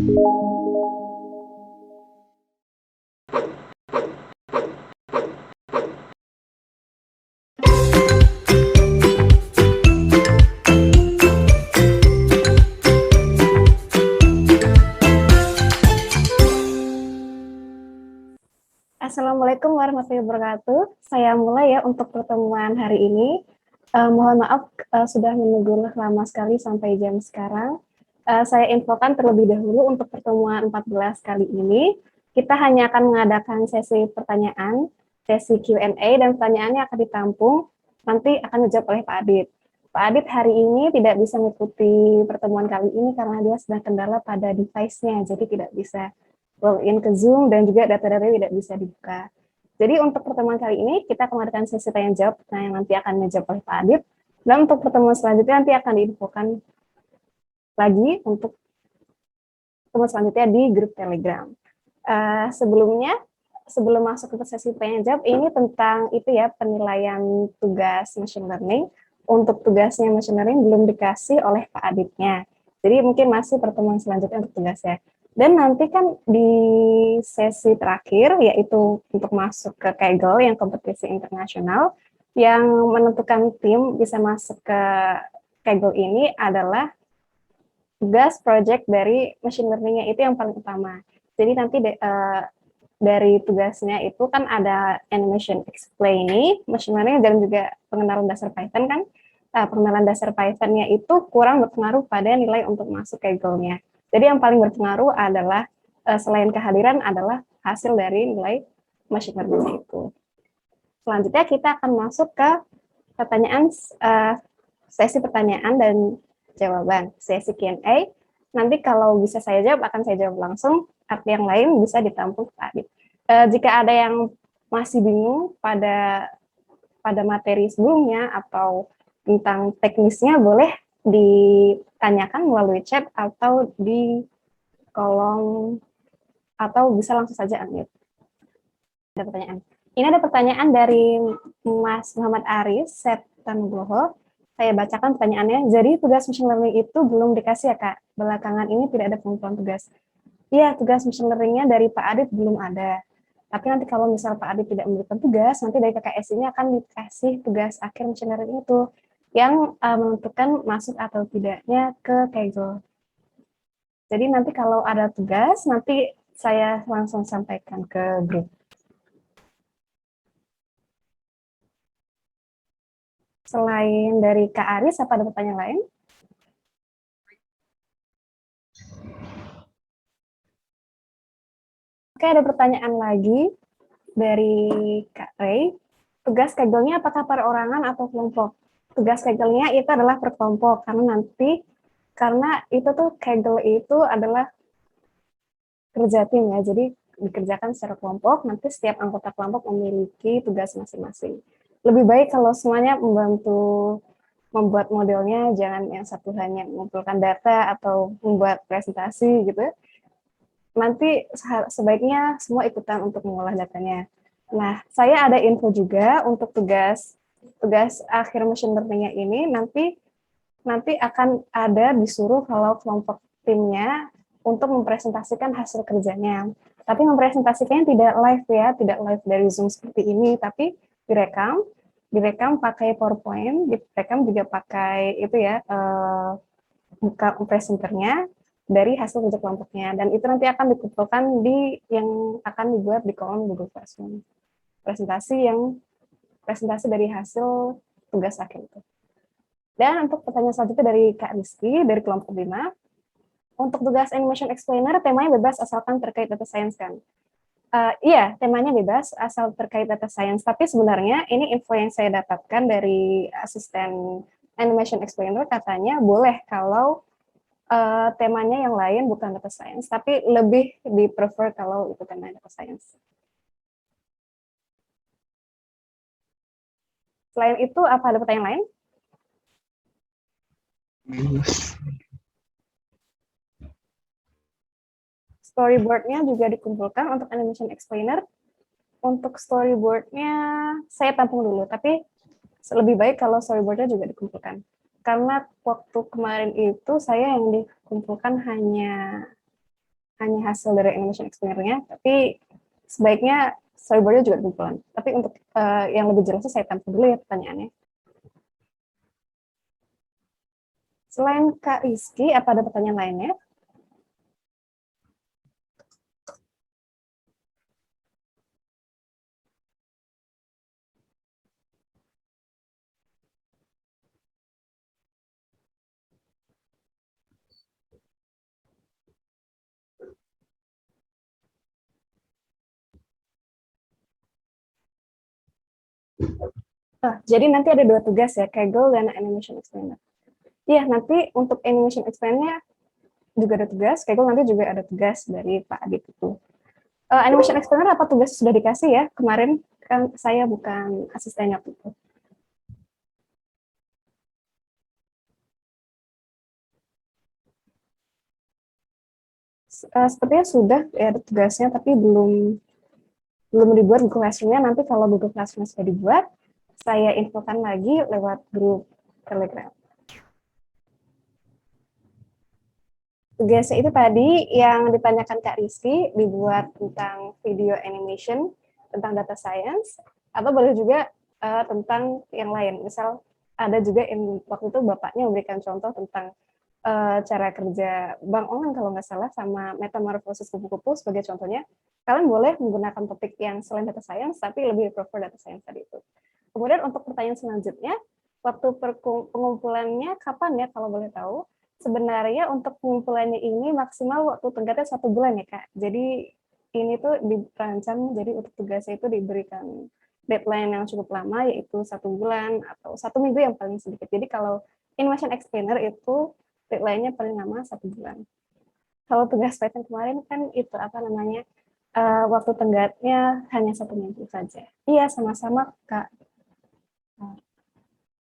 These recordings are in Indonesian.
Assalamualaikum warahmatullahi wabarakatuh. Saya mulai ya untuk pertemuan hari ini. Mohon maaf sudah menunggu lama sekali sampai jam sekarang. Saya infokan terlebih dahulu untuk pertemuan 14 kali ini, kita hanya akan mengadakan sesi pertanyaan, sesi Q&A, dan pertanyaannya akan ditampung, nanti akan dijawab oleh Pak Adit. Pak Adit hari ini tidak bisa mengikuti pertemuan kali ini karena dia sedang kendala pada device-nya, jadi tidak bisa login ke Zoom dan juga data-datanya tidak bisa dibuka. Jadi untuk pertemuan kali ini kita akan mengadakan sesi tanya jawab yang nanti akan dijawab oleh Pak Adit. Dan untuk pertemuan selanjutnya nanti akan diinfokan lagi untuk pertemuan selanjutnya di grup Telegram. Sebelum masuk ke sesi tanya jawab, ini tentang itu ya, penilaian tugas machine learning. Untuk tugasnya machine learning belum dikasih oleh Pak Aditnya. Jadi mungkin masih pertemuan selanjutnya untuk tugasnya. Dan nanti kan di sesi terakhir, yaitu untuk masuk ke Kaggle yang kompetisi internasional, yang menentukan tim bisa masuk ke Kaggle ini adalah tugas project dari machine learning-nya itu yang paling utama. Jadi nanti dari tugasnya itu kan ada animation explaining, machine learning, dan juga pengenalan dasar Python kan. Pengenalan dasar Python-nya itu kurang berpengaruh pada nilai untuk masuk Kaggle-nya. Jadi yang paling berpengaruh adalah selain kehadiran adalah hasil dari nilai machine learning itu. Selanjutnya kita akan masuk ke pertanyaan sesi pertanyaan dan jawaban, sesi Q&A. Nanti kalau bisa saya jawab akan saya jawab langsung, arti yang lain bisa ditampung Pak Adit. Jika ada yang masih bingung pada materi sebelumnya atau tentang teknisnya, boleh ditanyakan melalui chat atau di kolom, atau bisa langsung saja unmute. Ada pertanyaan. Ini ada pertanyaan dari Mas Muhammad Aris Septanugloho. Saya bacakan pertanyaannya. Jadi tugas machine learning itu belum dikasih ya Kak? Belakangan ini tidak ada pengumpulan tugas. Iya, tugas machine learning-nya dari Pak Adit belum ada. Tapi nanti kalau misal Pak Adit tidak memberikan tugas, nanti dari KKS ini akan dikasih tugas akhir machine learning itu yang menentukan masuk atau tidaknya ke Kaggle. Jadi nanti kalau ada tugas, nanti saya langsung sampaikan ke grup. Selain dari Kak Aris, apa ada pertanyaan lain? Oke, ada pertanyaan lagi dari Kak Ray. Tugas Kaggle-nya apakah perorangan atau kelompok? Tugas Kaggle-nya itu adalah per kelompok, karena itu tuh Kaggle itu adalah kerja tim ya, jadi dikerjakan secara kelompok, nanti setiap anggota kelompok memiliki tugas masing-masing. Lebih baik kalau semuanya membantu membuat modelnya, jangan yang satu hanya mengumpulkan data atau membuat presentasi gitu. Nanti sebaiknya semua ikutan untuk mengolah datanya. Nah, saya ada info juga untuk tugas akhir machine learning-nya ini nanti akan ada disuruh kalau kelompok timnya untuk mempresentasikan hasil kerjanya. Tapi mempresentasikannya tidak live ya, tidak live dari Zoom seperti ini, tapi direkam pakai PowerPoint, direkam juga pakai itu ya, buka presenternya dari hasil kerja kelompoknya, dan itu nanti akan dikumpulkan yang akan dibuat di kolom Google Classroom. Presentasi dari hasil tugas akhir itu. Dan untuk pertanyaan selanjutnya dari Kak Rizky, dari kelompok 5, untuk tugas Animation Explainer, temanya bebas asalkan terkait data science kan? Iya, temanya bebas asal terkait data science, tapi sebenarnya ini info yang saya dapatkan dari asisten Animation Explainer, katanya boleh kalau temanya yang lain bukan data science, tapi lebih di-prefer kalau itu temanya data science. Selain itu, apa ada pertanyaan lain? Storyboard-nya juga dikumpulkan untuk Animation Explainer. Untuk storyboard-nya saya tampung dulu, tapi lebih baik kalau storyboard-nya juga dikumpulkan. Karena waktu kemarin itu saya yang dikumpulkan hanya hanya hasil dari animation explainer-nya, tapi sebaiknya storyboard-nya juga dikumpulkan. Tapi untuk yang lebih jelasnya saya tampil dulu ya pertanyaannya. Selain Kak Rizky, apa ada pertanyaan lainnya? Jadi nanti ada 2 tugas ya, Kaggle dan Animation Explainer. Iya, nanti untuk Animation Explainer juga ada tugas, Kaggle nanti juga ada tugas dari Pak Adit itu. Animation Explainer apa tugas sudah dikasih ya? Kemarin kan saya bukan asistennya itu. Sepertinya sudah ya ada tugasnya, tapi belum dibuat Google Classroom-nya. Nanti kalau Google Classroom sudah dibuat, saya infokan lagi lewat grup Telegram. Tugasnya itu tadi yang ditanyakan Kak Rizky, dibuat tentang video animation, tentang data science, atau boleh juga tentang yang lain. Misal ada juga yang waktu itu Bapaknya memberikan contoh tentang cara kerja bank online kalau nggak salah, sama metamorfosis kupu-kupu sebagai contohnya. Kalian boleh menggunakan topik yang selain data science, tapi lebih prefer data science tadi itu. Kemudian untuk pertanyaan selanjutnya, waktu pengumpulannya kapan ya kalau boleh tahu? Sebenarnya untuk pengumpulannya ini maksimal waktu tenggatnya 1 bulan ya Kak. Jadi ini tuh dirancang, jadi untuk tugasnya itu diberikan deadline yang cukup lama, yaitu 1 bulan atau 1 minggu yang paling sedikit. Jadi kalau Innovation Explainer itu deadline-nya paling lama 1 bulan. Kalau tugas Python kemarin kan itu apa namanya, waktu tenggatnya hanya 1 minggu saja. Iya, sama-sama Kak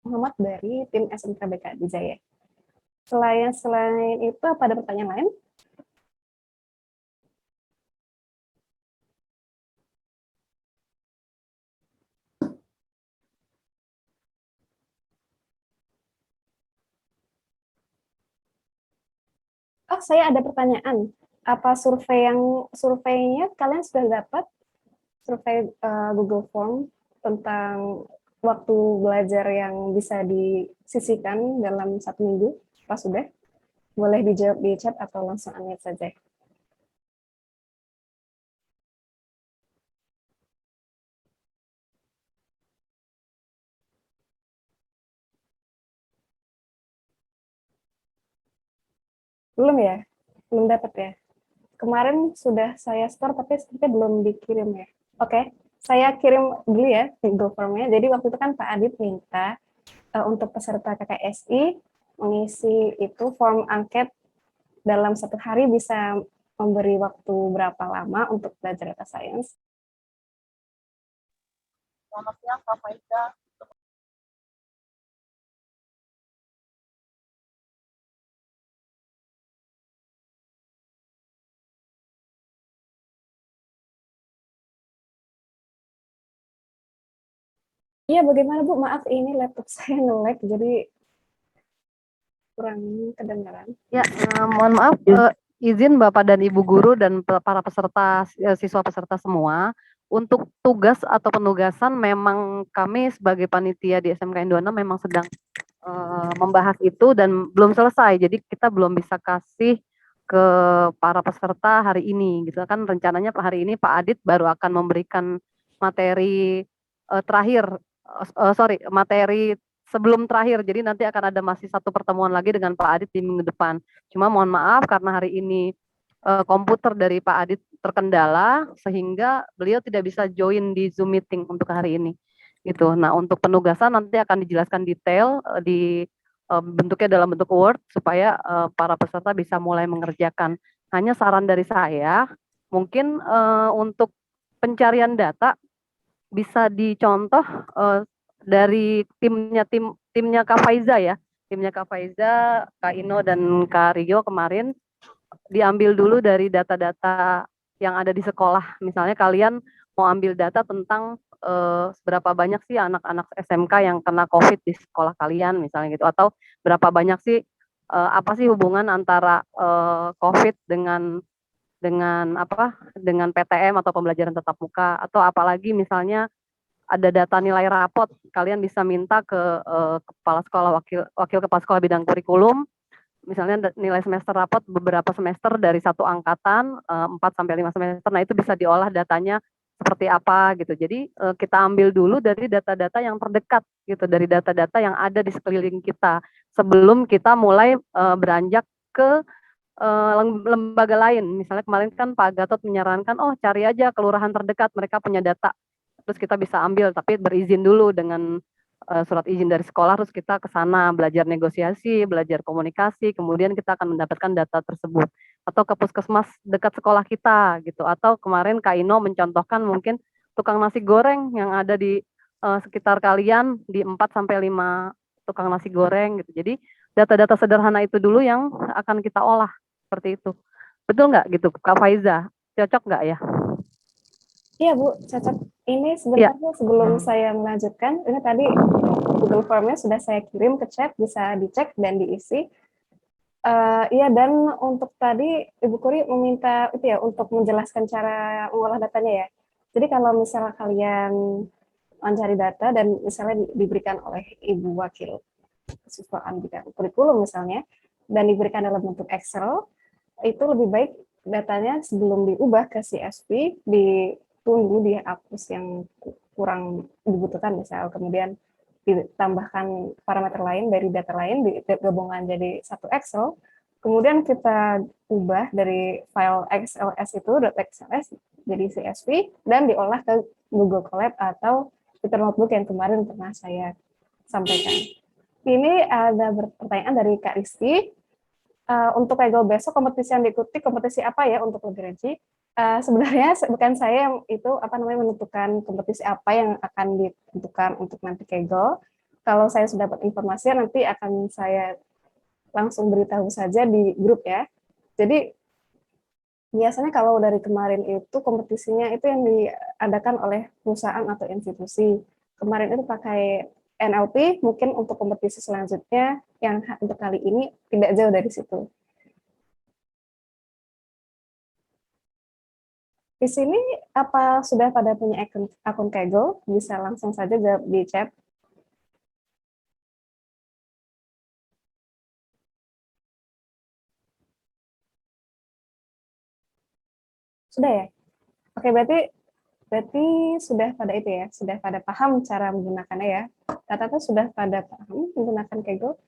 Muhammad dari tim SMK BKD Jaya. Selain itu, apa ada pertanyaan lain? Oh, saya ada pertanyaan. Apa surveinya kalian sudah dapat? Survei Google Form tentang waktu belajar yang bisa disisihkan dalam 1 minggu? Apa sudah? Boleh dijawab di chat atau langsung unmute saja. Belum ya? Belum dapat ya? Kemarin sudah saya store, tapi sepertinya belum dikirim ya. Oke, saya kirim dulu ya Google Form-nya. Jadi waktu itu kan Pak Adit minta untuk peserta KKSI mengisi itu form angket dalam 1 hari bisa memberi waktu berapa lama untuk belajar data science. Selamat siang, Kak Faiza. Iya, bagaimana Bu? Maaf, ini laptop saya nge-lag, jadi kurang kedengaran. Ya, mohon maaf, izin Bapak dan Ibu guru dan para peserta, siswa peserta semua, untuk tugas atau penugasan memang kami sebagai panitia di SMKN 26 memang sedang membahas itu dan belum selesai, jadi kita belum bisa kasih ke para peserta hari ini, gitu kan. Rencananya hari ini Pak Adit baru akan memberikan materi terakhir, materi sebelum terakhir. Jadi nanti akan ada masih satu pertemuan lagi dengan Pak Adit di minggu depan. Cuma mohon maaf karena hari ini komputer dari Pak Adit terkendala sehingga beliau tidak bisa join di Zoom meeting untuk hari ini. Gitu. Nah, untuk penugasan nanti akan dijelaskan detail di bentuknya dalam bentuk Word supaya para peserta bisa mulai mengerjakan. Hanya saran dari saya, mungkin untuk pencarian data bisa dicontoh dari timnya Kak Faiza ya, timnya Kak Faiza, Kak Ino dan Kak Rio kemarin diambil dulu dari data-data yang ada di sekolah. Misalnya kalian mau ambil data tentang berapa banyak sih anak-anak SMK yang kena COVID di sekolah kalian misalnya gitu, atau berapa banyak sih apa sih hubungan antara COVID dengan dengan dengan PTM atau pembelajaran tatap muka, atau apalagi misalnya ada data nilai rapot, kalian bisa minta ke kepala sekolah, wakil kepala sekolah bidang kurikulum, misalnya nilai semester rapot beberapa semester dari satu angkatan 4 sampai 5 semester. Nah, itu bisa diolah datanya seperti apa gitu. Jadi kita ambil dulu dari data-data yang terdekat gitu, dari data-data yang ada di sekeliling kita sebelum kita mulai beranjak ke lembaga lain. Misalnya kemarin kan Pak Gatot menyarankan, oh cari aja kelurahan terdekat, mereka punya data. Terus kita bisa ambil, tapi berizin dulu dengan surat izin dari sekolah, terus kita ke sana belajar negosiasi, belajar komunikasi, kemudian kita akan mendapatkan data tersebut. Atau ke puskesmas dekat sekolah kita gitu. Atau kemarin Kak Ino mencontohkan mungkin tukang nasi goreng yang ada di sekitar kalian, di 4 sampai 5 tukang nasi goreng gitu. Jadi data-data sederhana itu dulu yang akan kita olah seperti itu. Betul nggak gitu, Kak Faiza? Cocok nggak ya? Iya Bu, cocok. Ini Iya. sebentar Bu, sebelum saya melanjutkan, ini tadi Google Form-nya sudah saya kirim ke chat, bisa dicek dan diisi. Iya, dan untuk tadi Ibu Kuri meminta itu ya untuk menjelaskan cara mengolah datanya ya. Jadi kalau misalnya kalian mencari data dan misalnya diberikan oleh Ibu Wakil Kesiswaan bidang kurikulum misalnya, dan diberikan dalam bentuk Excel, itu lebih baik datanya sebelum diubah ke CSV, ditunggu dihapus yang kurang dibutuhkan misal, kemudian ditambahkan parameter lain dari data lain, digabungkan jadi satu Excel, kemudian kita ubah dari file XLS itu, .xls, jadi CSV, dan diolah ke Google Colab atau Twitter Notebook yang kemarin pernah saya sampaikan. Ini ada pertanyaan dari Kak Rizky. Untuk Kegel besok kompetisi yang diikuti kompetisi apa ya untuk lebih rinci? Sebenarnya bukan saya yang itu menentukan kompetisi apa yang akan ditentukan untuk nanti Kegel. Kalau saya sudah dapat informasi nanti akan saya langsung beritahu saja di grup ya. Jadi biasanya kalau dari kemarin itu kompetisinya itu yang diadakan oleh perusahaan atau institusi. Kemarin itu pakai NLP, mungkin untuk kompetisi selanjutnya yang untuk kali ini tidak jauh dari situ. Di sini apa sudah pada punya akun Kaggle? Bisa langsung saja jawab di chat. Sudah ya? Oke, berarti berarti sudah pada itu ya, sudah pada paham cara menggunakannya ya. Tata sudah pada paham menggunakan Kaggle.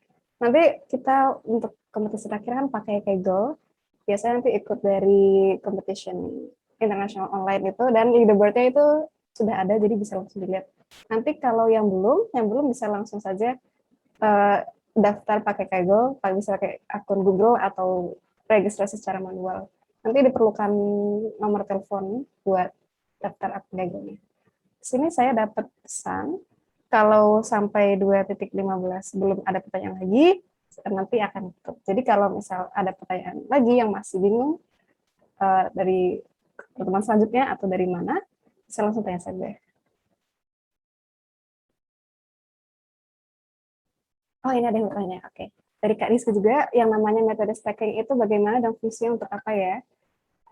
Nanti kita untuk kompetisi terakhir kan pakai Kaggle. Biasanya nanti ikut dari competition international online itu, dan leaderboardnya itu sudah ada, jadi bisa langsung dilihat. Nanti kalau yang belum bisa langsung saja daftar pakai Kaggle, bisa pakai akun Google atau registrasi secara manual. Nanti diperlukan nomor telepon buat daftar akun Kaggle-nya. Di sini saya dapat pesan, kalau sampai 2.15 belum ada pertanyaan lagi, nanti akan tutup. Jadi kalau misal ada pertanyaan lagi yang masih bingung dari pertemuan selanjutnya atau dari mana, bisa langsung tanya saja. Oh, ini ada yang bertanya. Oke. Dari Kak Rizky juga, yang namanya metode stacking itu bagaimana dan fungsinya untuk apa ya?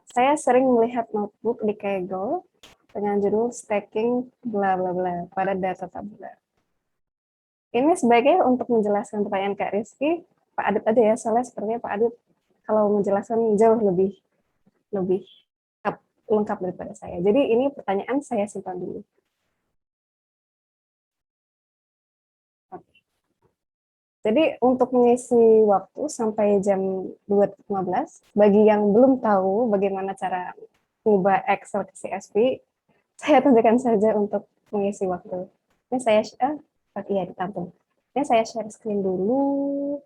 Saya sering melihat notebook di Kaggle dengan judul stacking bla bla bla pada data tabular. Ini sebagai untuk menjelaskan pertanyaan Kak Rizky, Pak Adit aja ya, soalnya sepertinya Pak Adit kalau menjelaskan jauh lebih lengkap daripada saya. Jadi ini pertanyaan saya simpan dulu. Jadi untuk mengisi waktu sampai jam 2.15, bagi yang belum tahu bagaimana cara mengubah Excel ke CSV, saya tunjukkan saja untuk mengisi waktu. Ini saya, iya ditampung. Ini saya share screen dulu.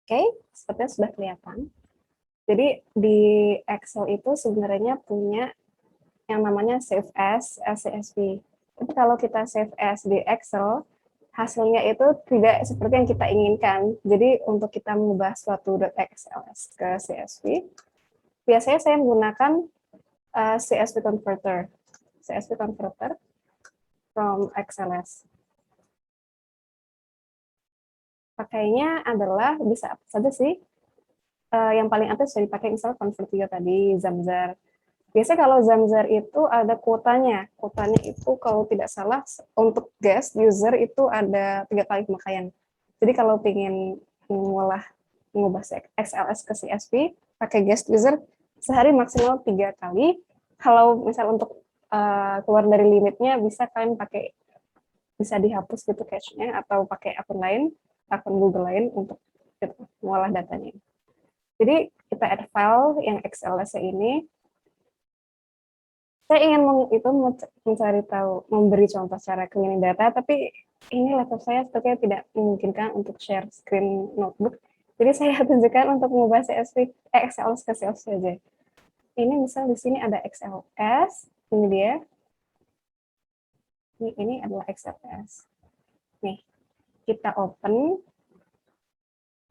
Oke, sepertinya sudah kelihatan. Jadi di Excel itu sebenarnya punya yang namanya save as CSV. Tapi kalau kita save as di Excel, hasilnya itu tidak seperti yang kita inginkan. Jadi untuk kita mengubah suatu .xls ke CSV, biasanya saya menggunakan CSV converter from XLS. Pakainya adalah bisa apa saja sih? yang paling atas sudah dipakai misalnya Convert3 tadi, Zamzar. Biasanya kalau Zamzar itu ada kuotanya. Kuotanya itu kalau tidak salah untuk guest user itu ada 3 kali pemakaian. Jadi kalau ingin mengubah XLS ke CSV pakai guest user sehari maksimal 3 kali. Kalau misal untuk keluar dari limitnya bisa kalian pakai, bisa dihapus gitu cache-nya atau pakai akun lain, akun Google lain untuk mengolah datanya. Jadi kita add file yang XLS ini. Saya ingin mencari tahu, memberi contoh cara cleaning data, tapi ini laptop saya sepertinya tidak memungkinkan untuk share screen notebook. Jadi saya tunjukkan untuk mengubah XLS ke CSV saja. Ini misal di sini ada XLS, ini dia. Ini adalah XLS. Nih, kita open,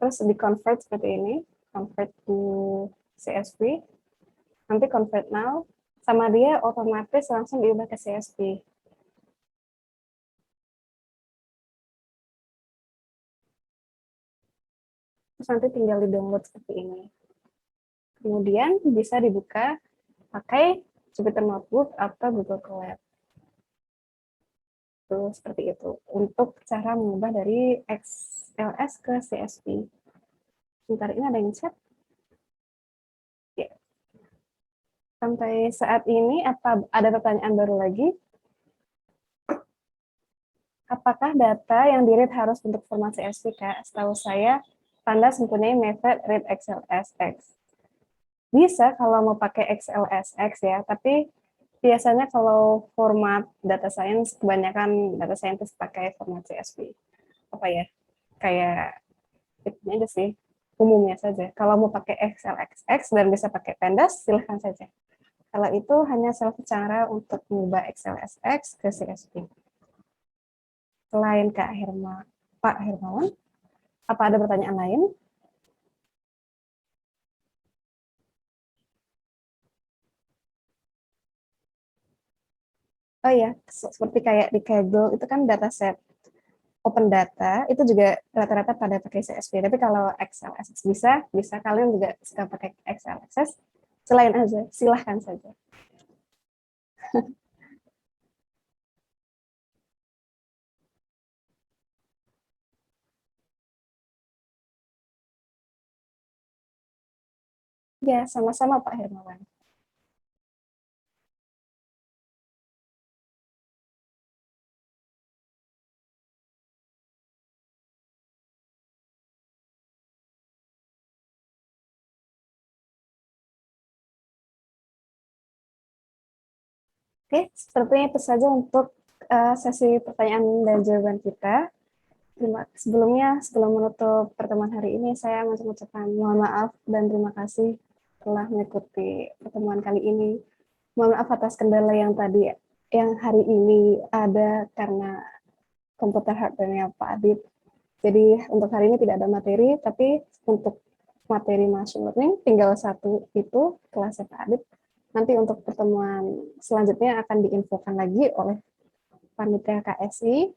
terus di convert seperti ini, convert to CSV, nanti convert now, sama dia otomatis langsung diubah ke CSV. Terus nanti tinggal di-download seperti ini. Kemudian bisa dibuka pakai Jupyter Notebook atau Google Colab. Tuh, seperti itu. Untuk cara mengubah dari XLS ke CSV. Sebentar, ini ada yang chat. Ya. Sampai saat ini, apa ada pertanyaan baru lagi? Apakah data yang di-read harus bentuk format CSV, Kak? Setahu saya, Pandas mempunyai method read XLSX. Bisa kalau mau pakai XLSX ya, tapi biasanya kalau format data science, kebanyakan data scientist pakai format CSV. Apa ya, kayak itu aja sih, umumnya saja. Kalau mau pakai XLSX dan bisa pakai Pandas, silahkan saja. Kalau itu hanya salah satu cara untuk mengubah XLSX ke CSV. Selain Pak Hermawan, apa ada pertanyaan lain? Oh ya, seperti kayak di Kaggle itu kan dataset open data itu juga rata-rata pada pakai CSV. Tapi kalau XLSX bisa kalian juga suka pakai XLSX. Selain aja, silahkan saja. Ya, sama-sama Pak Hermawan. Oke, sepertinya itu saja untuk sesi pertanyaan dan jawaban kita. Sebelum menutup pertemuan hari ini, saya mengucapkan mohon maaf dan terima kasih telah mengikuti pertemuan kali ini. Mohon maaf atas kendala yang hari ini ada karena komputer hardware-nya Pak Adit. Jadi untuk hari ini tidak ada materi, tapi untuk materi machine learning tinggal satu itu kelasnya Pak Adit. Nanti untuk pertemuan selanjutnya akan diinfokan lagi oleh panitia KSI.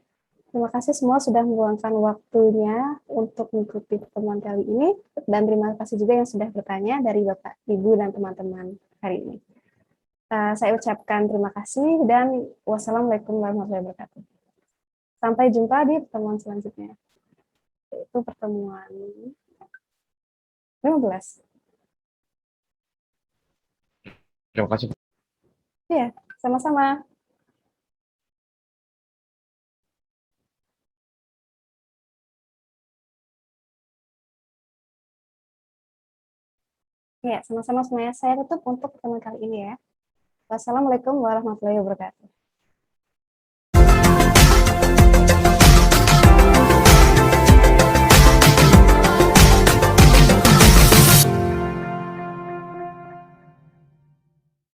Terima kasih semua sudah meluangkan waktunya untuk mengikuti pertemuan kali ini, dan terima kasih juga yang sudah bertanya dari Bapak, Ibu, dan teman-teman hari ini. Saya ucapkan terima kasih dan wassalamualaikum warahmatullahi wabarakatuh. Sampai jumpa di pertemuan selanjutnya, yaitu pertemuan 15. Terima kasih. Iya, sama-sama. Ya, sama-sama semuanya. Saya tutup untuk pertemuan kali ini ya. Wassalamualaikum warahmatullahi wabarakatuh.